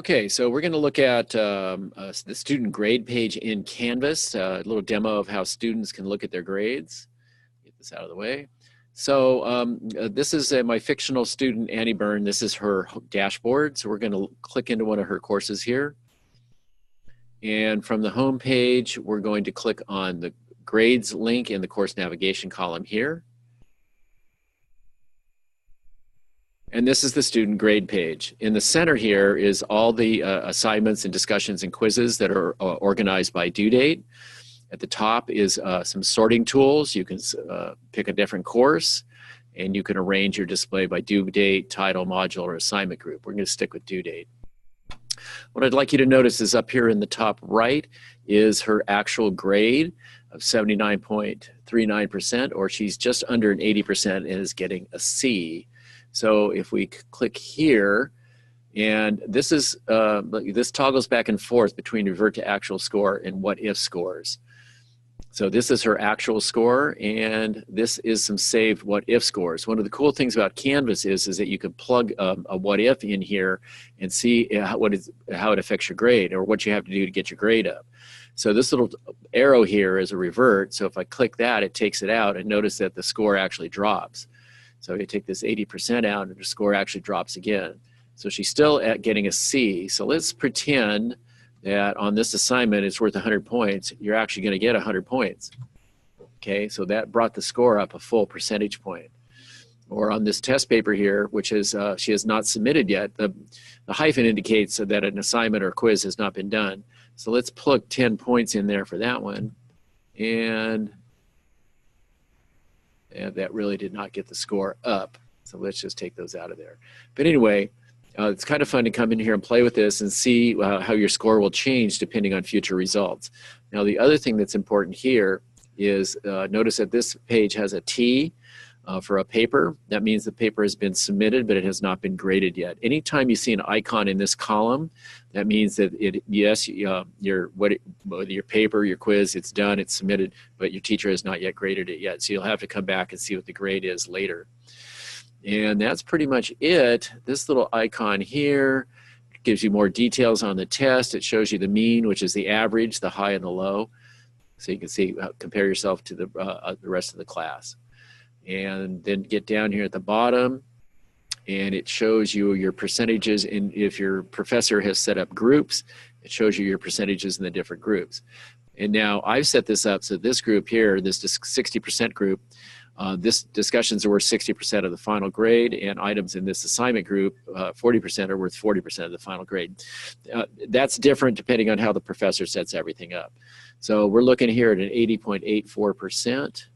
Okay, so we're going to look at the student grade page in Canvas, a little demo of how students can look at their grades. Get this out of the way. So this is my fictional student, Annie Byrne. This is her dashboard. So we're going to click into one of her courses here. And from the home page, we're going to click on the grades link in the course navigation column here. And this is the student grade page. In the center here is all the assignments and discussions and quizzes that are organized by due date. At the top is some sorting tools. You can pick a different course, and you can arrange your display by due date, title, module, or assignment group. We're going to stick with due date. What I'd like you to notice is up here in the top right is her actual grade of 79.39%, or she's just under an 80% and is getting a C. So if we click here, and this is this toggles back and forth between revert to actual score and what if scores. So this is her actual score, and this is some saved what if scores. One of the cool things about Canvas is that you can plug a what if in here and see how it affects your grade, or what you have to do to get your grade up. So this little arrow here is a revert. So if I click that, it takes it out, and notice that the score actually drops. So you take this 80% out, and the score actually drops again. So she's still getting a C. So let's pretend that on this assignment it's worth 100 points. You're actually going to get 100 points. Okay, so that brought the score up a full percentage point. Or on this test paper here, which is she has not submitted yet, the hyphen indicates that an assignment or quiz has not been done. So let's plug 10 points in there for that one. And that really did not get the score up. So let's just take those out of there. But anyway, it's kind of fun to come in here and play with this and see how your score will change depending on future results. Now, the other thing that's important here is notice that this page has a T for a paper. That means the paper has been submitted, but it has not been graded yet. Anytime you see an icon in this column, that means that your paper, your quiz, it's done, it's submitted, but your teacher has not yet graded it yet. So you'll have to come back and see what the grade is later. And that's pretty much it. This little icon here gives you more details on the test. It shows you the mean, which is the average, the high and the low. So you can see, compare yourself to the rest of the class. And then get down here at the bottom, and it shows you your percentages. And if your professor has set up groups, it shows you your percentages in the different groups. And now I've set this up so this group here, this 60% group, this discussions are worth 60% of the final grade, and items in this assignment group, 40% are worth 40% of the final grade. That's different depending on how the professor sets everything up. So we're looking here at an 80.84%.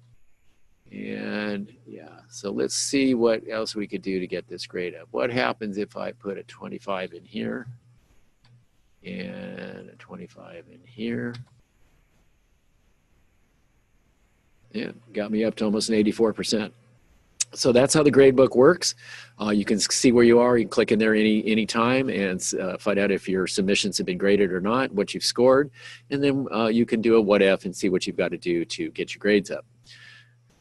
And yeah, so let's see what else we could do to get this grade up. What happens if I put a 25 in here and a 25 in here? Yeah, got me up to almost an 84%. So that's how the gradebook works. You can see where you are. You can click in there any time and find out if your submissions have been graded or not, what you've scored, and then you can do a what if and see what you've got to do to get your grades up.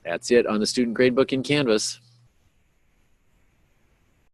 That's it on the student gradebook in Canvas.